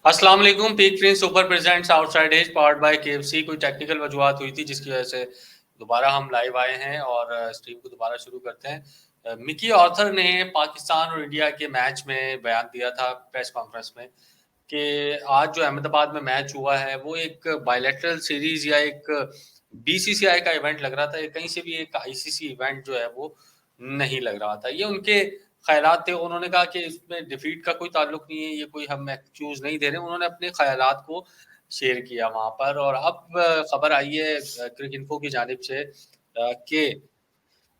अस्सलाम वालेकुम। Peak prince super presents outside edge powered by KFC. कोई टेक्निकल वजूहत हुई थी जिसकी वजह से दोबारा हम लाइव आए हैं और स्ट्रीम को दोबारा शुरू करते हैं। मिकी ऑर्थर ने पाकिस्तान और इंडिया के मैच में बयान दिया था प्रेस कॉन्फ्रेंस में कि आज जो अहमदाबाद में मैच हुआ है वो एक बायलैटरल सीरीज या एक बीसीसीआई का इवेंट लग रहा था, या कहीं से भी एक आईसीसी इवेंट जो है वो नहीं लग रहा था। ये उनके ख्यालात थे। उन्होंने कहा कि इसमें डिफीट का कोई ताल्लुक नहीं है, ये कोई हम एक्सक्यूज नहीं दे रहे। उन्होंने अपने ख्यालात को शेयर किया वहां पर। और अब खबर आई है क्रिक इन्फो की जानिब से कि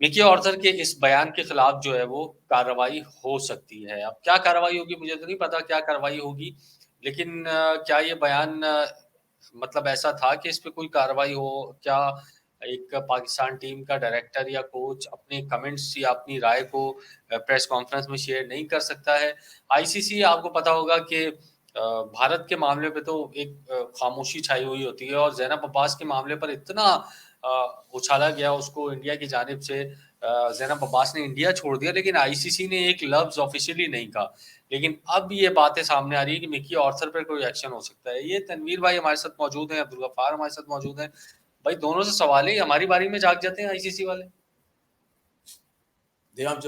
मिकी ऑर्थर के इस बयान के खिलाफ जो है वो कार्रवाई हो सकती है। अब क्या कार्रवाई होगी मुझे तो नहीं पता क्या कार्रवाई होगी, लेकिन क्या ये बयान मतलब ऐसा था कि इस पे कोई कार्रवाई हो? क्या एक पाकिस्तान टीम का डायरेक्टर या कोच अपने कमेंट्स या अपनी राय को प्रेस कॉन्फ्रेंस में शेयर नहीं कर सकता है? आईसीसी, आपको पता होगा कि भारत के मामले पे तो एक खामोशी छाई हुई होती है, और ज़ैनब अब्बास के मामले पर इतना उछाला गया उसको इंडिया की जानिब से। ज़ैनब अब्बास ने इंडिया छोड़ दिया, लेकिन आईसीसी ने एक लफ्ज़ ऑफिशियली नहीं कहा। लेकिन अब ये बातें सामने आ रही है कि मिकी ऑर्थर पर कोई एक्शन हो सकता है। ये तनवीर भाई हमारे साथ मौजूद हैं, अब्दुल गफ्फार हमारे साथ मौजूद हैं। भाई दोनों से सवाल है, हमारी बारी में जाग जाते हैं आईसीसी वाले,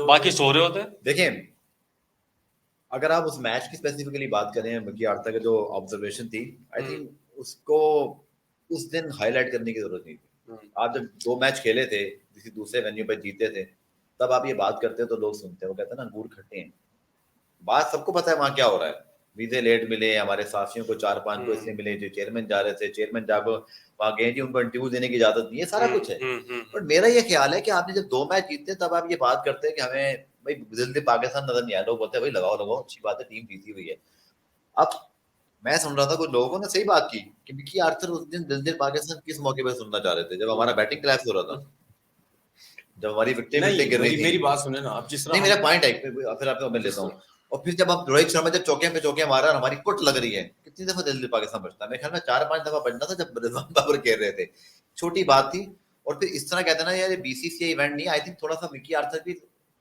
बाकी सो रहे होते हैं। देखें, अगर आप उस मैच की स्पेसिफिकली बात करें, मिकी आर्था की जो ऑब्जर्वेशन थी, आई थिंक उसको उस दिन हाईलाइट करने की जरूरत नहीं थी। आप जब 2 मैच खेले थे, किसी दूसरे वेन्यू पर जीते थे, तब आप ये बात करते हो तो लोग सुनते हैं, वो कहते हैं ना अंगूर खट्टे हैं। बात सबको पता है वहां क्या हो रहा है। वीजे लेट मिले, हमारे साथियों को 4-5 को इसलिए मिले जो चेयरमैन जा रहे थे, चेयरमैन जाको वहां गए थी, उनको इंटरव्यू देने की इजाजत नहीं है, सारा कुछ है। बट मेरा ये ख्याल है कि आपने जब 2 मैच जीते तब आप ये बात करते हैं कि हमें भाई दिल पाकिस्तान नजर नहीं आया। लोग बोलते हैं भाई लगाओ लगाओ, अच्छी बात है, टीम जीती हुई है। अब मैं सुन रहा था कुछ लोगों ने सही बात की कि मिकी आर्थर उस दिन दिल पाकिस्तान किस मौके पर सुनना चाह रहे थे, जब हमारा बैटिंग क्लैश हो रहा था, जब हमारी विकेटें गिर रही थी। मेरी बात सुने ना आप, जिस तरह नहीं, मेरा पॉइंट है, फिर आपको मैं लेता हूँ। और फिर जब आप रोहित शर्मा जब चौके पे चौके मारा और हमारी कुट लग रही है, कितनी दफा दिल्ली पाकिस्तान बचता है? मेरे ख्याल में 4-5 दफा बचना था जब रिजवान बाबर कह रहे थे, छोटी बात थी। और फिर इस तरह कहते ना यार, ये बीसीसीआई इवेंट नहीं, आई थिंक थोड़ा सा मिकी आर्थर भी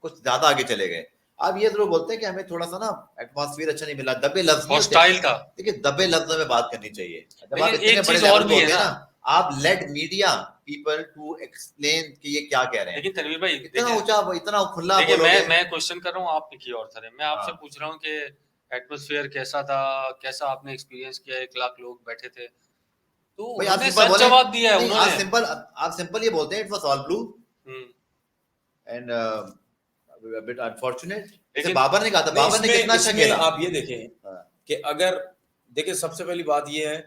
कुछ ज्यादा आगे चले गए। आप ये जरूर बोलते हैं कि हमें थोड़ा सा ना एटमॉस्फेयर अच्छा नहीं मिला, दबे लफ्ज हॉस्टाइल था। देखिए, दबे लफ्ज में बात करनी चाहिए जब आप लेकिन इतने एक बड़े चीज लेवल और पे भी है होते हैं ना, ना। आप let media people to explain कि ये क्या कह रहे हैं। लेकिन तनवीर भाई इतना ऊंचा, इतना खुला देखिए, बोलोगे। मैं क्वेश्चन कर रहा हूँ, आप मिकी ऑर्थर है, मैं आपसे पूछ रहा हूँ कि एटमॉस्फेयर कैसा था, कैसा आपने एक्सपीरियंस किया? 1 लाख लोग बैठे थे, तो भाई आप उन्होंने सिंपल सच बोले, जवाब दिया है। नहीं उन्होंने आप सिंपल ये बोलते हैं it was all blue and bit unfortunate. जैसे बाबर ने कहा था, बाबर ने कितना अच्छा खेला। आप ये देखें कि अगर देखिए, सबसे पहली बात ये है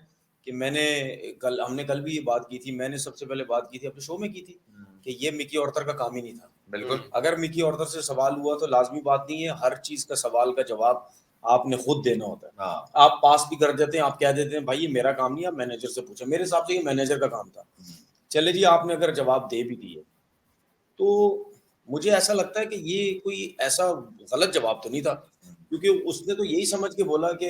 कि हमने कल भी ये बात की थी, मैंने सबसे पहले बात की थी अपने शो में की थी कि ये मिकी ऑर्थर का काम ही नहीं था। बिल्कुल, अगर मिकी ऑर्थर से सवाल हुआ तो लाजमी बात नहीं है, हर चीज का सवाल का जवाब आपने खुद देना होता है। आप पास भी कर देते हैं, आप कह देते हैं भाई ये मेरा काम नहीं, आप मैनेजर से पूछे। मेरे हिसाब से ये मैनेजर का काम था। चले जी, आपने अगर जवाब दे भी दिए तो मुझे ऐसा लगता है कि ये कोई ऐसा गलत जवाब तो नहीं था, क्योंकि उसने तो यही समझ के बोला कि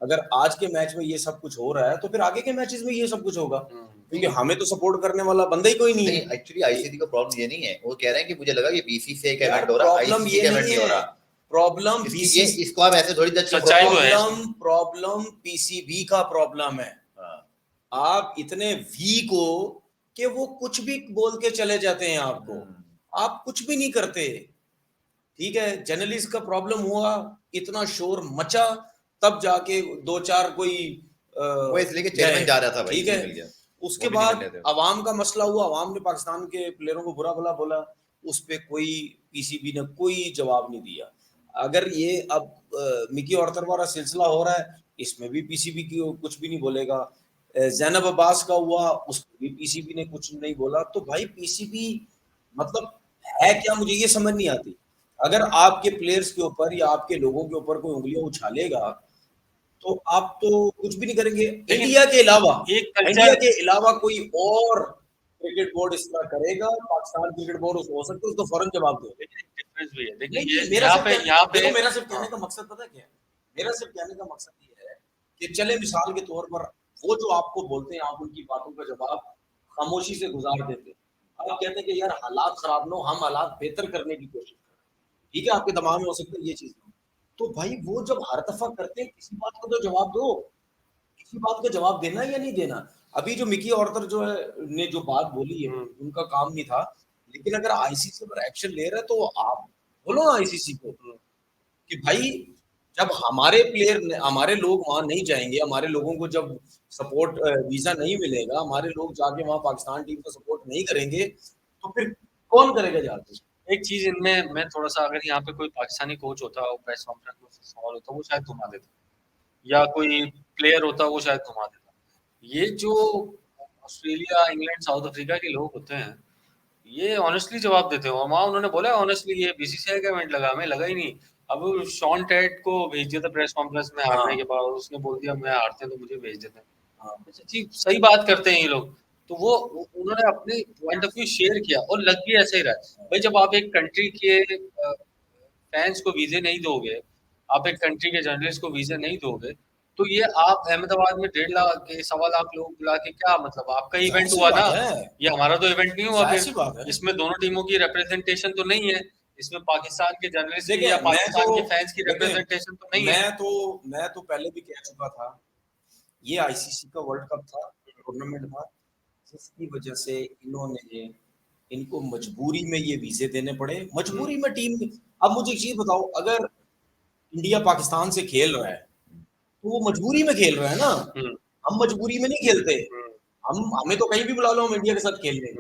अगर आज के मैच में ये सब कुछ हो रहा है तो फिर आगे के मैचेस में ये सब कुछ होगा, क्योंकि हमें तो सपोर्ट करने वाला बंदा ही कोई नहीं है। एक्चुअली आईसीसी का प्रॉब्लम ये नहीं है, वो कह रहे हैं कि मुझे लगा ये बीसीसीआई का इवेंट हो रहा है, प्रॉब्लम ये नहीं है, प्रॉब्लम बीसीसीआई, इसको आप ऐसे थोड़ी जज सच्चाई तो है। प्रॉब्लम पीसीबी का प्रॉब्लम है। आप इतने वीक हो कि वो कुछ भी बोल के चले जाते हैं आपको, आप कुछ भी नहीं करते। ठीक है, जर्नलिस्ट का प्रॉब्लम हुआ, इतना शोर मचा, तब जाके 2-4 कोई वो इसलिए कि चेयरमैन जा रहा था भाई, ठीक है। उसके बाद अवाम का मसला हुआ, अवाम ने पाकिस्तान के प्लेयरों को बुरा भला बोला, उस पे कोई पीसीबी ने कोई जवाब नहीं दिया। अगर ये अब मिकी ऑर्थर वाला सिलसिला हो रहा है, इसमें भी पीसीबी की कुछ भी नहीं बोलेगा। ज़ैनब अब्बास का हुआ, उसमें भी पीसीबी ने कुछ नहीं बोला। तो भाई पीसीबी मतलब है क्या, मुझे ये समझ नहीं आती। अगर आपके प्लेयर्स के ऊपर या आपके लोगों के ऊपर कोई उंगलियां उछालेगा तो आप तो कुछ भी नहीं करेंगे। इंडिया के अलावा कोई और क्रिकेट बोर्ड इस तरह करेगा, पाकिस्तान क्रिकेट बोर्ड हो सकता है उसको फौरन जवाब दे। डिफरेंस भी है। देखिए, मेरा सिर्फ कहने का मकसद पता क्या है? मेरा सिर्फ कहने का मकसद ये है कि चले मिसाल के तौर पर वो जो आपको बोलते हैं, आप उनकी बातों का जवाब खामोशी से गुजार देते हैं। आप कहते हैं कि यार हालात खराब ना हो, हम हालात बेहतर करने की कोशिश करें। ठीक है, आपके दिमाग में हो सकता है ये चीज, तो भाई वो जब हर दफा करते हैं, किसी बात को तो जवाब दो, किसी बात का जवाब देना या नहीं देना। अभी जो मिकी ऑर्थर जो है ने जो बात बोली है, उनका काम नहीं था, लेकिन अगर आईसीसी पर एक्शन ले रहा है तो आप बोलो ना आईसीसी को कि भाई जब हमारे प्लेयर हमारे लोग वहां नहीं जाएंगे, हमारे लोगों को जब सपोर्ट वीजा नहीं मिलेगा, हमारे लोग जाके वहां पाकिस्तान टीम को सपोर्ट नहीं करेंगे, तो फिर कौन करेगा जाके। एक चीज इनमें मैं थोड़ा सा, अगर यहाँ पे कोई पाकिस्तानी कोच होता वो प्रेस कॉन्फ्रेंस में सवाल होता वो शायद घुमा देता, या कोई प्लेयर होता वो शायद घुमा देता। ये जो ऑस्ट्रेलिया, इंग्लैंड, साउथ अफ्रीका के लोग होते हैं ये ऑनेस्टली जवाब देते हैं, और वहाँ उन्होंने बोला ऑनेस्टली ये बीसीसीआई का इवेंट लगा, हमें लगा ही नहीं। अब शॉन टेट को भेज दिया था प्रेस कॉन्फ्रेंस में हारने के बाद, उसने बोल दिया मैं हारते हैं तो मुझे भेज देते हैं। जी सही बात करते हैं ये लोग, तो वो उन्होंने अपने पॉइंट ऑफ व्यू शेयर किया और लग भी ऐसे ही रहा है। भाई जब आप एक कंट्री के फैंस को वीजे नहीं दोगे, आप एक कंट्री के जर्नलिस्ट को वीजे नहीं दोगे, तो ये आप अहमदाबाद में 1.5 लाख के 1.25 लाख लोग बुला के क्या मतलब, आपका इवेंट हुआ ना, ये हमारा तो इवेंट नहीं हुआ फिर। इसमें दोनों टीमों की रिप्रेजेंटेशन तो नहीं है, इसमें पाकिस्तान के जर्नलिस्ट की या पाकिस्तान के फैंस की रिप्रेजेंटेशन तो नहीं है। मैं तो पहले भी कह चुका था, ये आईसीसी का वर्ल्ड कप था, टूर्नामेंट था, जिसकी वजह से इनको मजबूरी में ये वीजे देने पड़े, मजबूरी में टीम। अब मुझे एक चीज बताओ, अगर इंडिया पाकिस्तान से खेल रहा है तो वो मजबूरी में खेल रहा है ना, हम मजबूरी में नहीं खेलते, हमें तो कहीं भी बुला लो हम इंडिया के साथ खेलने।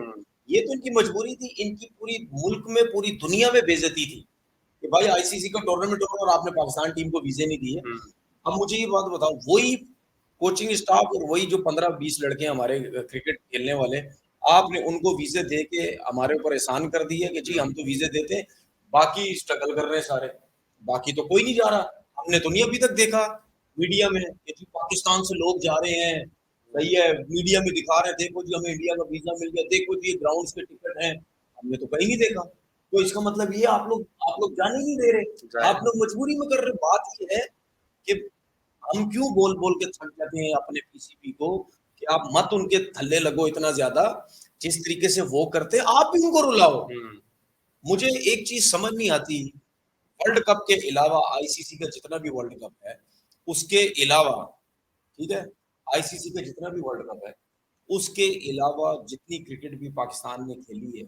ये तो इनकी मजबूरी थी, इनकी पूरी मुल्क में, पूरी दुनिया में बेइज्जती थी कि भाई आईसीसी का टूर्नामेंट हो और आपने पाकिस्तान टीम को वीजे नहीं दिए। अब मुझे ये बात बताओ, वही कोचिंग स्टाफ और वही जो 15-20 लड़के हमारे क्रिकेट खेलने वाले, आपने उनको वीजे दे के हमारे ऊपर एहसान कर दिया कि जी हम तो वीजे देते, बाकी स्ट्रगल कर रहे हैं सारे, बाकी तो कोई नहीं जा रहा। हमने तो नहीं अभी तक देखा मीडिया में कि जी पाकिस्तान से लोग जा रहे हैं, सही है, मीडिया में दिखा रहे हैं देखो जी हमें इंडिया का वीजा मिल गया, देखो जी ये ग्राउंड्स के टिकट हैं, हमने तो कहीं नहीं देखा। तो इसका मतलब ये आप लोग जाने नहीं दे रहे, आप लोग मजबूरी में कर रहे। बात ये है कि हम क्यों बोल बोल के थक जाते हैं अपने पीसीबी को कि आप मत उनके थल्ले लगो इतना ज्यादा, जिस तरीके से वो करते आप भी उनको रुलाओ। मुझे एक चीज समझ नहीं आती, वर्ल्ड कप के अलावा आईसीसी का जितना भी वर्ल्ड कप है उसके अलावा, ठीक है, आईसीसी का जितना भी वर्ल्ड कप है उसके अलावा जितनी क्रिकेट भी पाकिस्तान ने खेली है,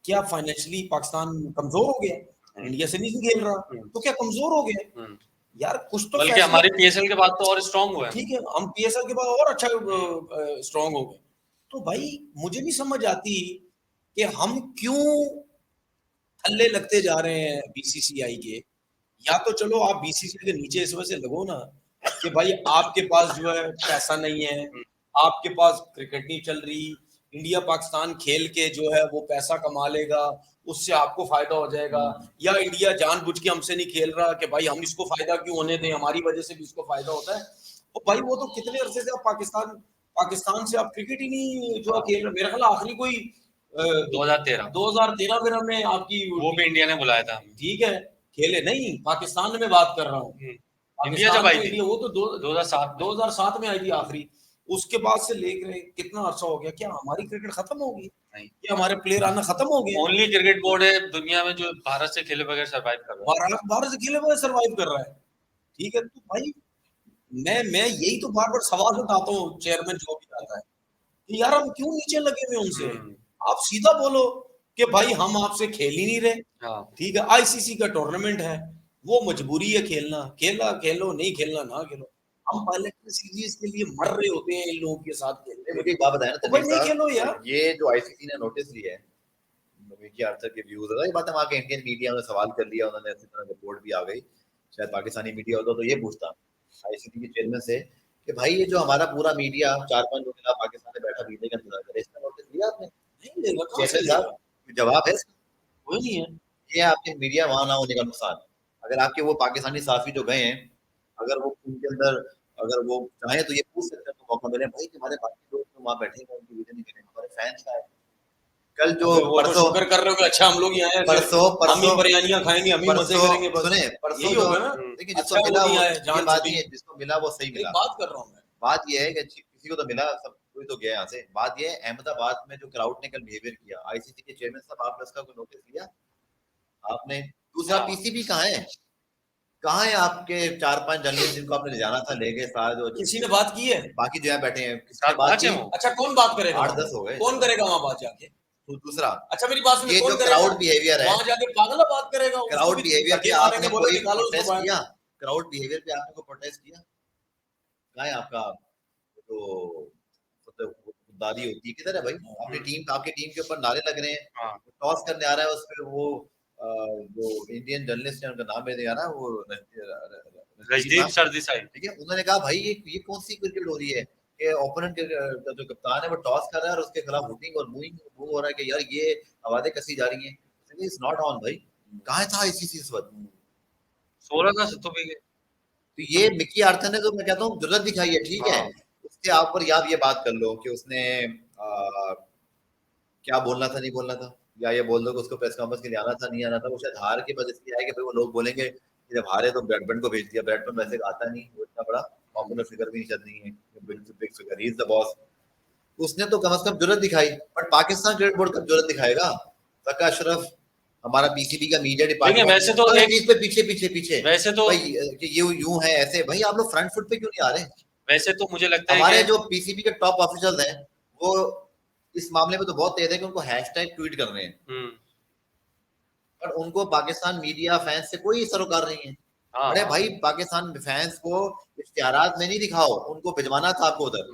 क्या फाइनेंशियली पाकिस्तान कमजोर हो गया? इंडिया से नहीं खेल रहा तो क्या कमजोर हो गया? यार कुछ तो, बल्कि हमारे पीएसएल के बाद तो और स्ट्रांग हुए, ठीक है, हम पीएसएल के बाद और अच्छा स्ट्रांग हो गए। तो भाई मुझे नहीं समझ आती कि हम क्यों थल्ले लगते जा रहे हैं बीसीसीआई के। या तो चलो आप बीसीसीआई के नीचे इस वजह से लगो ना कि भाई आपके पास जो है पैसा नहीं है, आपके पास क्रिकेट नहीं चल रही, इंडिया पाकिस्तान खेल के जो है वो पैसा कमा लेगा, उससे आपको फायदा हो जाएगा, या इंडिया जानबूझ के हमसे नहीं खेल रहा कि भाई हम इसको फायदा क्यों होने दें, हमारी वजह से भी इसको फायदा होता है। तो भाई वो तो कितने अरसे से आप पाकिस्तान से आप क्रिकेट ही नहीं जो खेल रहे। मेरा ख्याल आखिरी कोई 2013 में हमने आपकी, वो भी इंडिया ने बुलाया था, ठीक है, खेले नहीं, पाकिस्तान में मैं बात कर रहा हूँ, इंडिया जब आई थी वो तो 2007 में आई थी आखिरी। उसके बाद से लेकर कितना अर्सा हो गया, क्या हमारी क्रिकेट खत्म होगी? नहीं, क्या हमारे प्लेयर आना खत्म हो गया? ओनली क्रिकेट बोर्ड है दुनिया में जो भारत से खेले बगैर सरवाइव कर रहा है, भारत से खेले बगैर सरवाइव कर रहा है, ठीक है। तो भाई मैं यही तो बार बार सवाल उठाता हूँ चेयरमैन जो भी आता है कि यार हम क्यों नीचे लगे हुए उनसे, आप सीधा बोलो कि भाई हम आपसे खेल ही नहीं रहे, ठीक है, आईसीसी का टूर्नामेंट है, वो मजबूरी है खेलना, खेलो नहीं खेलना ना खेलो, हम पहले सीरीज के लिए मर रहे होते हैं इन लोगों के साथ खेलने। मुझे एक बात बताया ना, तो भाई नहीं खेलो यार। ये जो आईसीसी ने नोटिस लिया है मिकी आर्थर के व्यूज है, ये बात हम आके इंडियन मीडिया में सवाल कर लिया, उन्होंने अच्छी तरह रिपोर्ट भी आ गई, शायद पाकिस्तानी मीडिया होता तो ये पूछता आईसीसी के चेयरमैन से कि भाई ये जो हमारा पूरा मीडिया 4-5 लोग पाकिस्तान में बैठा वीजे का इंतजार करे, इसका नोटिस लिया आपने? नहीं लेगा, जवाब है कोई नहीं है। ये आपके मीडिया वहां ना होने का नुकसान। अगर आपके वो पाकिस्तानी साफी जो गए हैं, अगर वो उनके अंदर अगर वो चाहे तो ये पूछ सकते हैं, तो मौका मिले भाई हमारे बाकी लोग तो वहां बैठे हैं, उनकी वीडियो नहीं करेंगे, हमारे फैंस का है। कल जो परसों शुक्र कर रहे हो कि अच्छा हम लोग यहाँ आए, परसों हम ही बिरयानियां खाएंगे, हम ही मजे करेंगे, सुने परसों यही होगा ना। देखिए जिसको मिला वो जान बात ही है, जिसको मिला वो सही मिला। बात कर रहा हूँ मैं, बात ये है कि किसी को तो मिला, सब कोई तो गया यहाँ से। बात ये है अहमदाबाद में जो क्राउड ने कल बिहेवियर किया, आईसीसी के चेयरमैन साहब आपने इसका कोई नोटिस लिया? आपने? दूसरा पीसीबी कहाँ है? कहाँ है आपके 4-5 जर्नलिस्ट जिनको आपने ले जाना था लेके साथ? किसी ने बात की है? बाकी जो है बैठे हैं, किसने साथ बात पहुंचे की? वो? अच्छा कौन बात करेगा? 8-10 हो गए। कौन करेगा वहां बात जाके? तो दूसरा, अच्छा मेरी बात सुनिए, ये कौन जो करेगा? क्राउड बिहेवियर है, वहां जाके पागला बात करेगा, उसको क्राउड भी बिहेवियर पे धक्के मारेंगे, आपने बोले कोई निकालो उसको प्रोटेस्ट बाहर। किया? क्राउड बिहेवियर पे आपने कोई प्रोटेस्ट किया? कहाँ है आपका तो मतलब खुददारी होती है, किधर है भाई? अपनी टीम, आपकी टीम के ऊपर नारे लग रहे हैं, हाँ। टॉस करने आ रहा है उस पे वो जो इंडियन जर्नलिस्ट है उनका नाम मेरे याद है, वो रजदीप सरदेसाई। ठीक है, उन्होंने कहा भाई ये कौन सी क्रिकेट हो रही है कि ओपोनेंट का जो कप्तान है वो टॉस कर रहा है और उसके खिलाफ हुटिंग और मूविंग हो रहा है कि यार ये आवाजें कसी जा रही हैं, इट्स नॉट ऑन भाई। कहाँ था आईसीसी इस वक्त? 16 का तो भी तो ये मिकी आर्थर ने, तो मैं कहता हूँ जरूरत दिखाई है, ठीक है, उसके आप पर आप ये बात कर लो कि उसने क्या बोलना था नहीं बोलना था, या ये बोल दो कि उसको प्रेस कॉन्फ्रेंस के लिए आना था नहीं आना था, वो शायद हार की वजह से आए कि भाई वो लोग बोलेंगे कि जब हारे तो ब्रैडमैन को भेज दिया, ब्रैडमैन वैसे आता नहीं, वो इतना बड़ा पॉपुलर फिगर भी शायद नहीं है, big figure, he is the boss. उसने तो कम से कम जरूरत दिखाई, बट पाकिस्तान क्रिकेट बोर्ड कब जरूरत दिखाएगा? ज़का अशरफ, हमारा पीसीबी का मीडिया डिपार्टमेंट, वैसे तो एक चीज पे पीछे वैसे तो भाई कि ये यूं है ऐसे, भाई आप लोग फ्रंट फुट पे क्यों नहीं आ रहे? वैसे तो मुझे लगता है हमारे कि जो पीसीबी के टॉप ऑफिशियल्स हैं वो इस मामले में तो बहुत तेज है कि उनको हैशटैग ट्वीट कर रहे हैं, पर उनको पाकिस्तान मीडिया फैंस से कोई सरोकार नहीं है। अरे भाई पाकिस्तान फैंस को इश्तिहारात में नहीं दिखाओ, उनको भिजवाना था आपको उधर।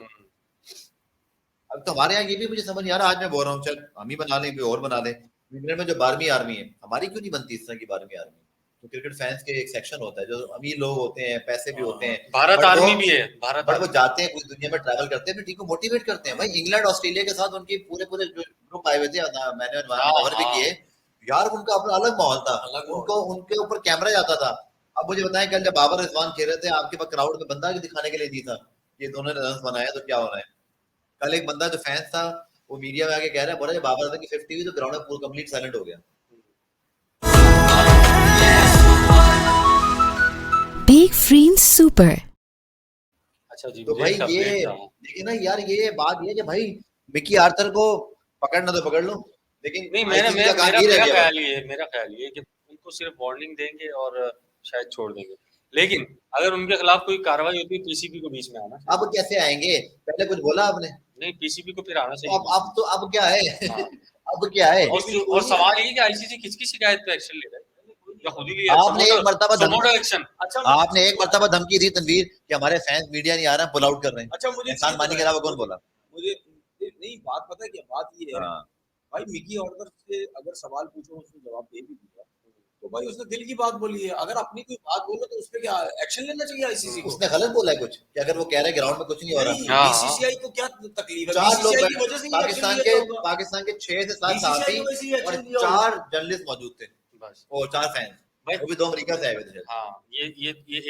अब तो हमारे यहाँ ये भी मुझे समझ नहीं आ रहा, आज मैं बोल रहा हूँ चल हम ही बना लें, कोई और बना लें। इंग्लैंड में जो 12वीं आर्मी है, हमारी क्यों नहीं बनती इस तरह की 12वीं आर्मी? तो क्रिकेट फैंस के एक सेक्शन होता है, जो अमीर लोग होते हैं, पैसे भी होते हैं, भारत आर्मी भी है, भारत वो जाते हैं पूरी दुनिया में ट्रैवल करते हैं, अपनी टीम को मोटिवेट करते हैं। भाई इंग्लैंड ऑस्ट्रेलिया के साथ उनके पूरे ग्रुप आए हुए थे, मैंने कवर भी किए यार, उनका अपना अलग माहौल था, उनको उनके ऊपर कैमरा जाता था। अब मुझे बताएं कल जब बाबर रिजवान खेल रहे थे, आपके पास क्राउड में बंदा दिखाने के लिए नहीं था ये दोनों ने रन बनाया तो क्या हो रहा है। कल एक बंदा जो फैंस था वो मीडिया में आके कह रहा है, बोला बाबर आजम की 50 हुई तो ग्राउंड में पूरा कंप्लीट साइलेंट हो गया। Big Frame Super। अच्छा जी, तो भाई ये देखिए ना यार, ये बात ये कि भाई मिकी आर्थर को पकड़ना तो पकड़ लो, लेकिन नहीं मेरा ख्याल ये कि उनको सिर्फ वार्निंग देंगे और शायद छोड़ देंगे, लेकिन अगर उनके खिलाफ कोई कार्रवाई होती है पीसीबी को बीच में आना चाहिए। अब कैसे आएंगे? पहले कुछ बोला आपने? नहीं, पीसीबी को फिर आना चाहिए। अब क्या है? अब क्या है? और सवाल ये कि आईसीसी किसकी शिकायत पे एक्शन ले रहा है? आपने एक मर्तबा एक्शन, अच्छा आपने एक मर्तबा धमकी दी तनवीर कि हमारे फैंस मीडिया नहीं आ रहा, पुल आउट कर रहे हैं। अच्छा मुझे इंसान मानी के अलावा कौन बोला? मुझे नहीं बात पता है क्या बात ये है भाई, मिकी आर्थर से अगर सवाल पूछो उसने जवाब दे भी दिया तो भाई उसने दिल की बात बोली है। अगर अपनी कोई बात बोलो तो उस पे क्या एक्शन लेना चाहिए आईसीसी को? उसने गलत बोला है कुछ कि अगर वो कह रहे ग्राउंड में कुछ नहीं हो रहा, बीसीसीआई को क्या तकलीफ है? 4 लोग की वजह से पाकिस्तान के 6 से 7 साथी और 4 जर्नलिस्ट मौजूद थे बस, और 4 फैंस, वो भी 2 अमेरिका से आए हुए थे। हाँ, ये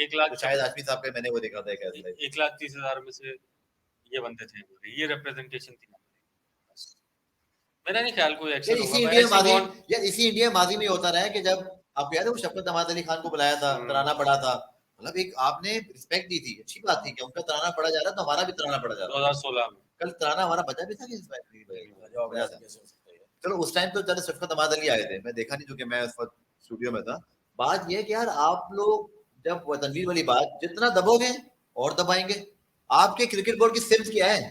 1 लाख, तो शायद आशमी साहब पे मैंने वो देखा था कैसे 1,30,000 में से ये बंदे थे, ये रिप्रेजेंटेशन थी। मेरा नहीं ख्याल कोई एक्शन होगा। इसी इंडिया माजी में होता रहा है कि जब आपको याद है वो शफकत अहमद अली खान को बुलाया था, तराना पड़ा था, मतलब एक आपने रिस्पेक्ट दी थी, अच्छी बात थी कि उनका तराना पड़ा जा रहा तो हमारा भी तराना पड़ा जा रहा। 2016 में कल तराना हमारा बचा भी था कि इस बात चलो उस टाइम तो चलो शफकत अहमद अली आए थे, मैं देखा नहीं क्योंकि मैं उस वक्त स्टूडियो में था। बात यह कि यार आप लोग जब तनवीर वाली बात जितना दबोगे और दबाएंगे। आपके क्रिकेट बोर्ड की सिर्फ क्या है?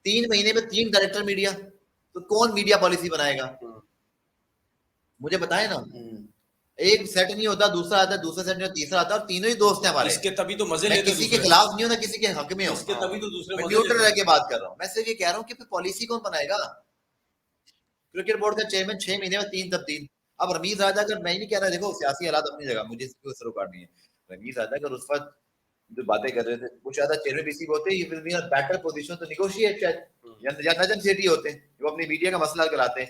3 महीने में 3 डायरेक्टर मीडिया, तो कौन मीडिया पॉलिसी बनाएगा? मुझे बताए ना। एक सेट नहीं होता, दूसरा आता है, दूसरा सेट नहीं होता, तीसरा आता है, और तीनों ही दोस्त हैं हमारे। इसके तभी तो मजे लेते, किसी के खिलाफ नहीं हो ना किसी के हक में हो, इसके तभी तो दूसरे न्यूट्रल रह के बात कर रहा हूँ। मैं सिर्फ ये कह रहा हूँ कि फिर पॉलिसी कौन बनाएगा? क्रिकेट बोर्ड का चेयरमैन 6 महीने में 3 तब्दील। अब रमीज राजा, अगर मैं नहीं कह रहा, देखो सियासी हालात अपनी जगह, मुझे इसकी कोई सरोकार नहीं है। रमीज राजा अगर उस वक्त जो बातें कर रहे थे कुछ ज्यादा चेयरमैन पीसीबी होते, ये will be in a better position to negotiate, या नजम सेठी होते हैं वो अपनी मीडिया का मसला कराते हैं।